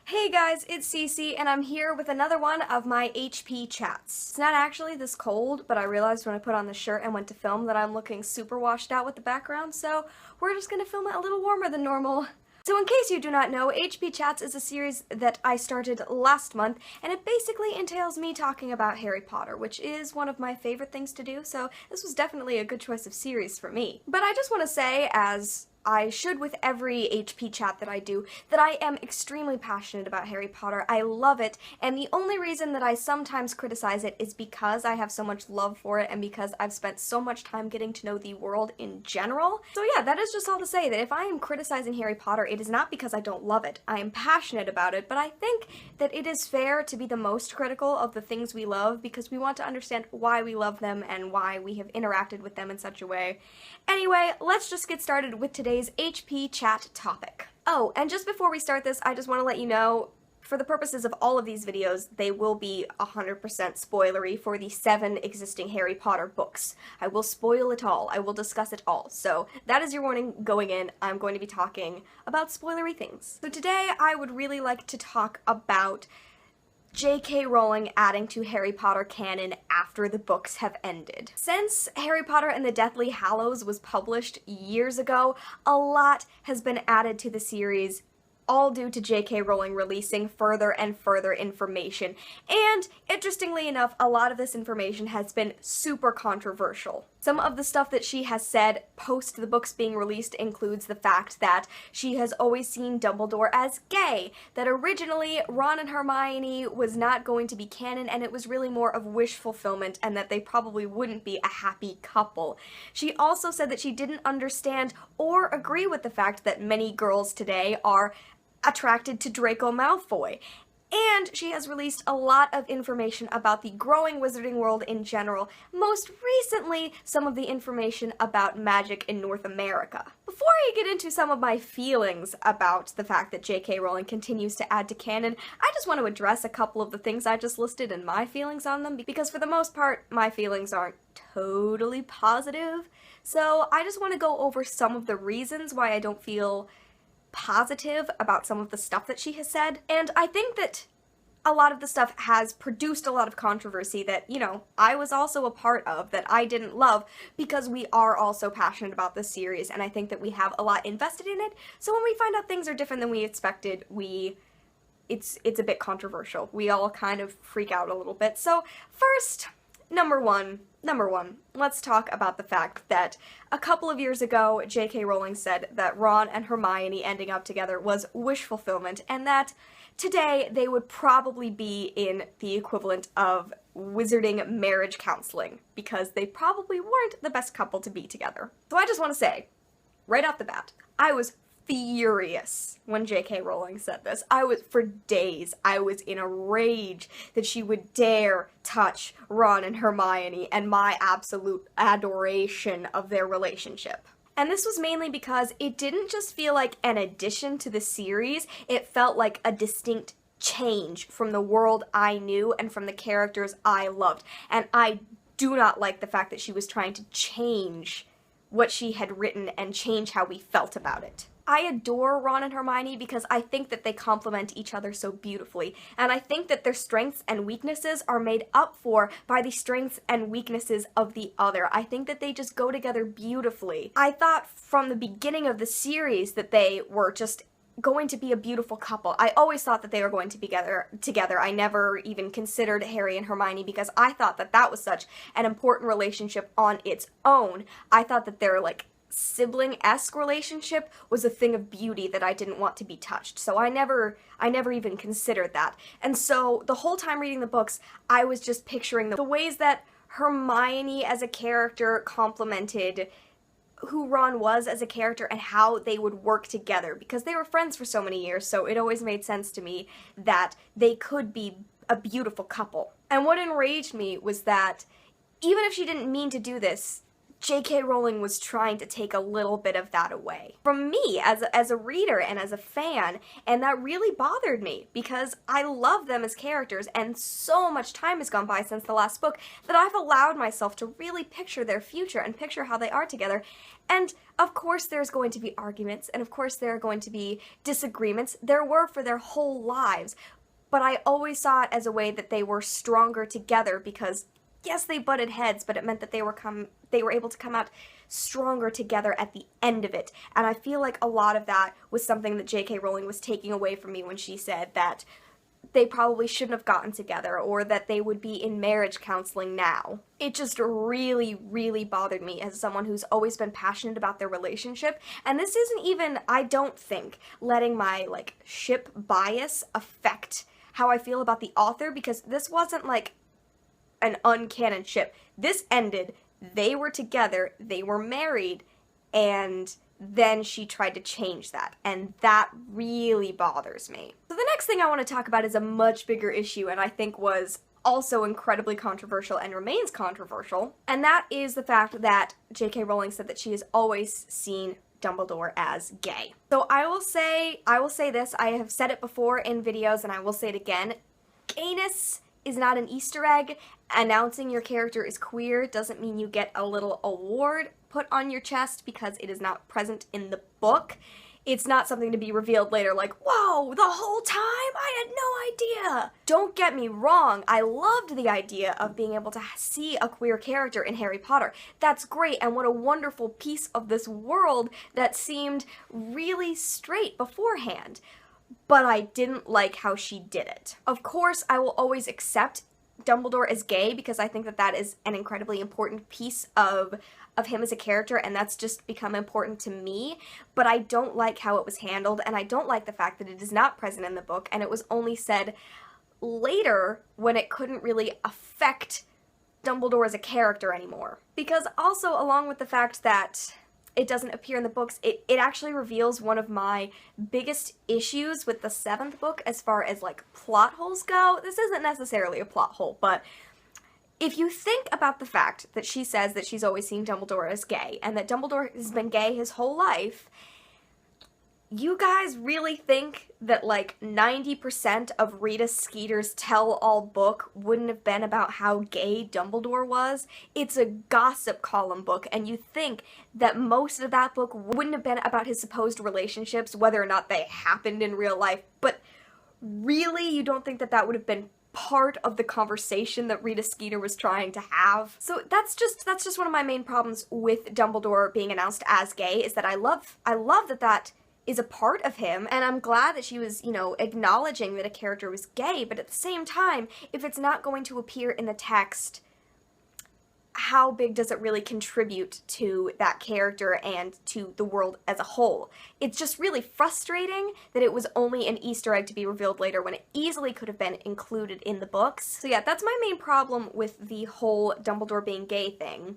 Hey guys, it's Cece, and I'm here with another one of my HP chats. It's not actually this cold, but I realized when I put on the shirt and went to film that I'm looking super washed out with the background, so we're just gonna film it a little warmer than normal. So in case you do not know, HP Chats is a series that I started last month, and it basically entails me talking about Harry Potter, which is one of my favorite things to do, so this was definitely a good choice of series for me. But I just want to say, as I should with every HP chat that I do, that I am extremely passionate about Harry Potter. I love it, and the only reason that I sometimes criticize it is because I have so much love for it and because I've spent so much time getting to know the world in general. So yeah, that is just all to say that if I am criticizing Harry Potter, it is not because I don't love it. I am passionate about it, but I think that it is fair to be the most critical of the things we love because we want to understand why we love them and why we have interacted with them in such a way. Anyway, let's just get started with today's HP chat topic. Oh, and just before we start this, I just want to let you know, for the purposes of all of these videos, they will be 100% spoilery for the 7 existing Harry Potter books. I will spoil it all. I will discuss it all. So that is your warning going in. I'm going to be talking about spoilery things. So today I would really like to talk about J.K. Rowling adding to Harry Potter canon after the books have ended. Since Harry Potter and the Deathly Hallows was published years ago, a lot has been added to the series, all due to J.K. Rowling releasing further and further information. And, interestingly enough, a lot of this information has been super controversial. Some of the stuff that she has said post the books being released includes the fact that she has always seen Dumbledore as gay, that originally Ron and Hermione was not going to be canon and it was really more of wish fulfillment and that they probably wouldn't be a happy couple. She also said that she didn't understand or agree with the fact that many girls today are attracted to Draco Malfoy. And she has released a lot of information about the growing wizarding world in general, most recently some of the information about magic in North America. Before I get into some of my feelings about the fact that J.K. Rowling continues to add to canon, I just want to address a couple of the things I just listed and my feelings on them, because for the most part, my feelings aren't totally positive. So I just want to go over some of the reasons why I don't feel positive about some of the stuff that she has said, and I think that a lot of the stuff has produced a lot of controversy that, I was also a part of, that I didn't love, because we are also passionate about this series, and I think that we have a lot invested in it, so when we find out things are different than we expected, it's a bit controversial. We all kind of freak out a little bit. So first, Number one, let's talk about the fact that a couple of years ago, J.K. Rowling said that Ron and Hermione ending up together was wish fulfillment, and that today they would probably be in the equivalent of wizarding marriage counseling, because they probably weren't the best couple to be together. So I just want to say, right off the bat, I was furious when J.K. Rowling said this. For days, I was in a rage that she would dare touch Ron and Hermione and my absolute adoration of their relationship. And this was mainly because it didn't just feel like an addition to the series, it felt like a distinct change from the world I knew and from the characters I loved. And I do not like the fact that she was trying to change what she had written and change how we felt about it. I adore Ron and Hermione because I think that they complement each other so beautifully, and I think that their strengths and weaknesses are made up for by the strengths and weaknesses of the other. I think that they just go together beautifully. I thought from the beginning of the series that they were just going to be a beautiful couple. I always thought that they were going to be together. I never even considered Harry and Hermione because I thought that that was such an important relationship on its own. I thought that their, sibling-esque relationship was a thing of beauty that I didn't want to be touched. So I never even considered that. And so the whole time reading the books, I was just picturing the ways that Hermione as a character complemented who Ron was as a character and how they would work together, because they were friends for so many years, so it always made sense to me that they could be a beautiful couple. And what enraged me was that even if she didn't mean to do this, J.K. Rowling was trying to take a little bit of that away from me as a reader and as a fan, and that really bothered me because I love them as characters, and so much time has gone by since the last book that I've allowed myself to really picture their future and picture how they are together. And of course there's going to be arguments, and of course there are going to be disagreements. There were for their whole lives, but I always saw it as a way that they were stronger together because yes, they butted heads, but it meant that they were able to come out stronger together at the end of it. And I feel like a lot of that was something that J.K. Rowling was taking away from me when she said that they probably shouldn't have gotten together or that they would be in marriage counseling now. It just really, really bothered me as someone who's always been passionate about their relationship. And this isn't even, I don't think, letting my, ship bias affect how I feel about the author, because this wasn't, an uncanon ship. This ended, they were together, they were married, and then she tried to change that, and that really bothers me. So the next thing I want to talk about is a much bigger issue, and I think was also incredibly controversial and remains controversial, and that is the fact that J.K. Rowling said that she has always seen Dumbledore as gay. So I will say this, I have said it before in videos and I will say it again, gayness is not an Easter egg. Announcing your character is queer doesn't mean you get a little award put on your chest because it is not present in the book. It's not something to be revealed later like, whoa, the whole time? I had no idea! Don't get me wrong, I loved the idea of being able to see a queer character in Harry Potter. That's great, and what a wonderful piece of this world that seemed really straight beforehand. But I didn't like how she did it. Of course, I will always accept Dumbledore as gay because I think that that is an incredibly important piece of him as a character, and that's just become important to me, but I don't like how it was handled, and I don't like the fact that it is not present in the book, and it was only said later when it couldn't really affect Dumbledore as a character anymore. Because also, along with the fact that it doesn't appear in the books, it actually reveals one of my biggest issues with the 7th book as far as, plot holes go. This isn't necessarily a plot hole, but if you think about the fact that she says that she's always seen Dumbledore as gay, and that Dumbledore has been gay his whole life, you guys really think that 90% of Rita Skeeter's tell-all book wouldn't have been about how gay Dumbledore was? It's a gossip column book, and you think that most of that book wouldn't have been about his supposed relationships, whether or not they happened in real life, but really you don't think that that would have been part of the conversation that Rita Skeeter was trying to have? So that's just one of my main problems with Dumbledore being announced as gay, is that I love that is a part of him, and I'm glad that she was, acknowledging that a character was gay, but at the same time, if it's not going to appear in the text, how big does it really contribute to that character and to the world as a whole? It's just really frustrating that it was only an Easter egg to be revealed later when it easily could have been included in the books. So yeah, that's my main problem with the whole Dumbledore being gay thing.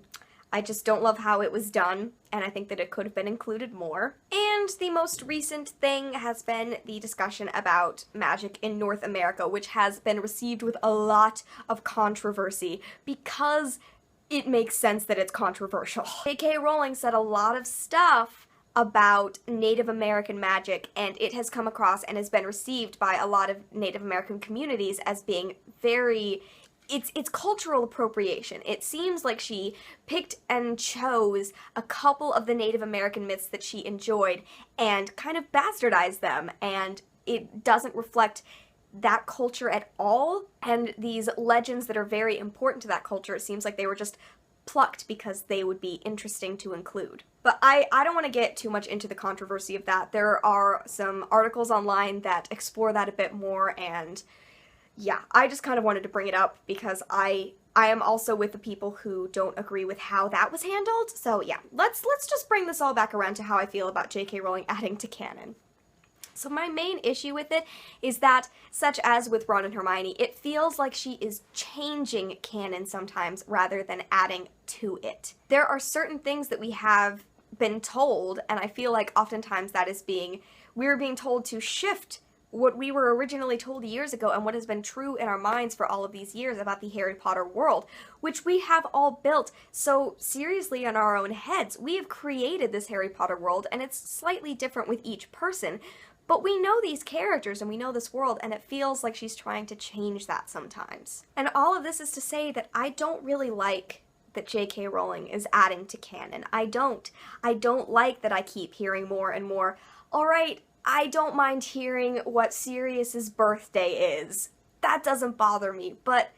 I just don't love how it was done, and I think that it could have been included more. And the most recent thing has been the discussion about magic in North America, which has been received with a lot of controversy because it makes sense that it's controversial. J.K. Rowling said a lot of stuff about Native American magic, and it has come across and has been received by a lot of Native American communities as being very... It's cultural appropriation. It seems like she picked and chose a couple of the Native American myths that she enjoyed and kind of bastardized them, and it doesn't reflect that culture at all, and these legends that are very important to that culture, it seems like they were just plucked because they would be interesting to include. But I don't want to get too much into the controversy of that. There are some articles online that explore that a bit more, and yeah, I just kind of wanted to bring it up because I am also with the people who don't agree with how that was handled. So yeah, let's just bring this all back around to how I feel about J.K. Rowling adding to canon. So my main issue with it is that, such as with Ron and Hermione, it feels like she is changing canon sometimes rather than adding to it. There are certain things that we have been told, and I feel like oftentimes that is we're being told to shift what we were originally told years ago and what has been true in our minds for all of these years about the Harry Potter world, which we have all built so seriously in our own heads. We have created this Harry Potter world, and it's slightly different with each person, but we know these characters and we know this world, and it feels like she's trying to change that sometimes. And all of this is to say that I don't really like that J.K. Rowling is adding to canon. I don't like that I keep hearing more and more, alright, I don't mind hearing what Sirius's birthday is. That doesn't bother me, but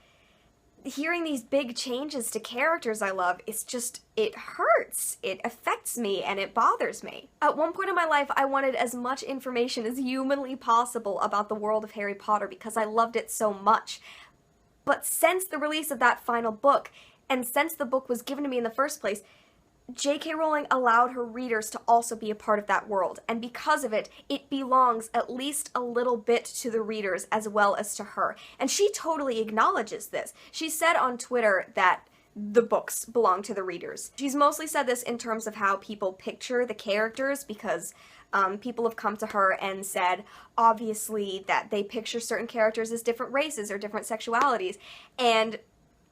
hearing these big changes to characters I love, it hurts. It affects me and it bothers me. At one point in my life, I wanted as much information as humanly possible about the world of Harry Potter because I loved it so much. But since the release of that final book, and since the book was given to me in the first place, J.K. Rowling allowed her readers to also be a part of that world, and because of it, it belongs at least a little bit to the readers as well as to her. And she totally acknowledges this. She said on Twitter that the books belong to the readers. She's mostly said this in terms of how people picture the characters, because people have come to her and said, obviously, that they picture certain characters as different races or different sexualities, and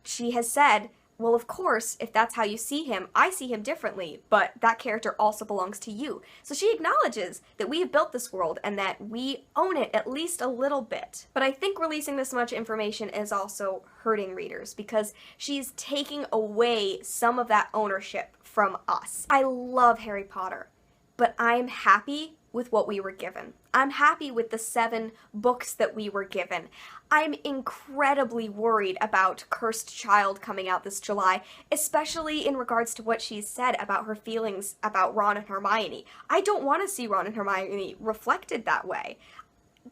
she has said, well, of course, if that's how you see him, I see him differently, but that character also belongs to you. So she acknowledges that we have built this world and that we own it at least a little bit. But I think releasing this much information is also hurting readers because she's taking away some of that ownership from us. I love Harry Potter, but I'm happy with what we were given. I'm happy with the 7 books that we were given. I'm incredibly worried about Cursed Child coming out this July, especially in regards to what she's said about her feelings about Ron and Hermione. I don't want to see Ron and Hermione reflected that way.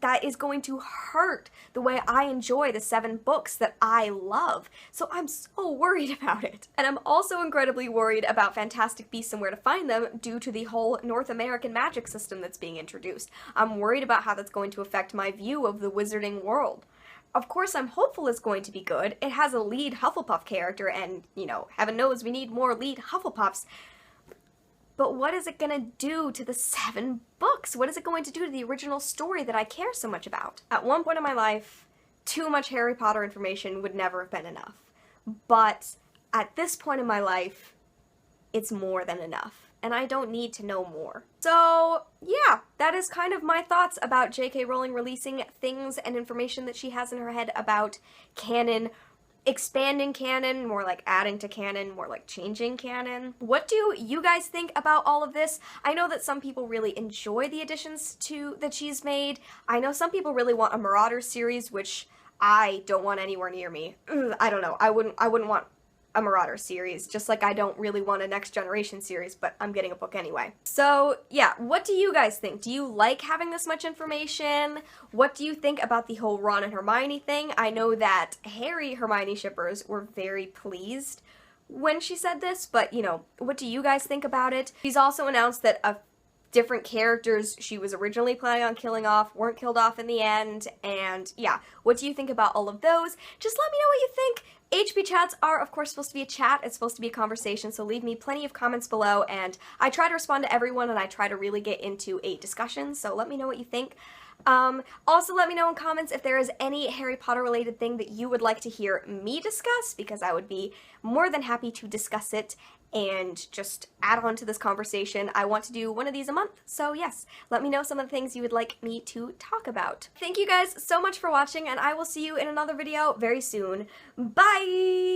That is going to hurt the way I enjoy the 7 books that I love. So I'm so worried about it. And I'm also incredibly worried about Fantastic Beasts and Where to Find Them due to the whole North American magic system that's being introduced. I'm worried about how that's going to affect my view of the wizarding world. Of course, I'm hopeful it's going to be good. It has a lead Hufflepuff character and, you know, heaven knows we need more lead Hufflepuffs. But what is it going to do to the 7 books? What is it going to do to the original story that I care so much about? At one point in my life, too much Harry Potter information would never have been enough. But at this point in my life, it's more than enough. And I don't need to know more. So, yeah, that is kind of my thoughts about J.K. Rowling releasing things and information that she has in her head about canon, expanding canon, more like adding to canon, more like changing canon. What do you guys think about all of this? I know that some people really enjoy the additions that she's made. I know some people really want a Marauders series, which I don't want anywhere near me. I don't know. I wouldn't want a Marauder series, just like I don't really want a Next Generation series, but I'm getting a book anyway. So yeah, what do you guys think? Do you like having this much information? What do you think about the whole Ron and Hermione thing? I know that Harry Hermione shippers were very pleased when she said this, but you know, what do you guys think about it? She's also announced that different characters she was originally planning on killing off weren't killed off in the end, and yeah, what do you think about all of those? Just let me know what you think. HP chats are, of course, supposed to be a chat. It's supposed to be a conversation, so leave me plenty of comments below, and I try to respond to everyone, and I try to really get into a discussion, so let me know what you think. Also, let me know in comments if there is any Harry Potter related thing that you would like to hear me discuss, because I would be more than happy to discuss it and just add on to this conversation. I want to do one of these a month, so yes, let me know some of the things you would like me to talk about. Thank you guys so much for watching, and I will see you in another video very soon. Bye!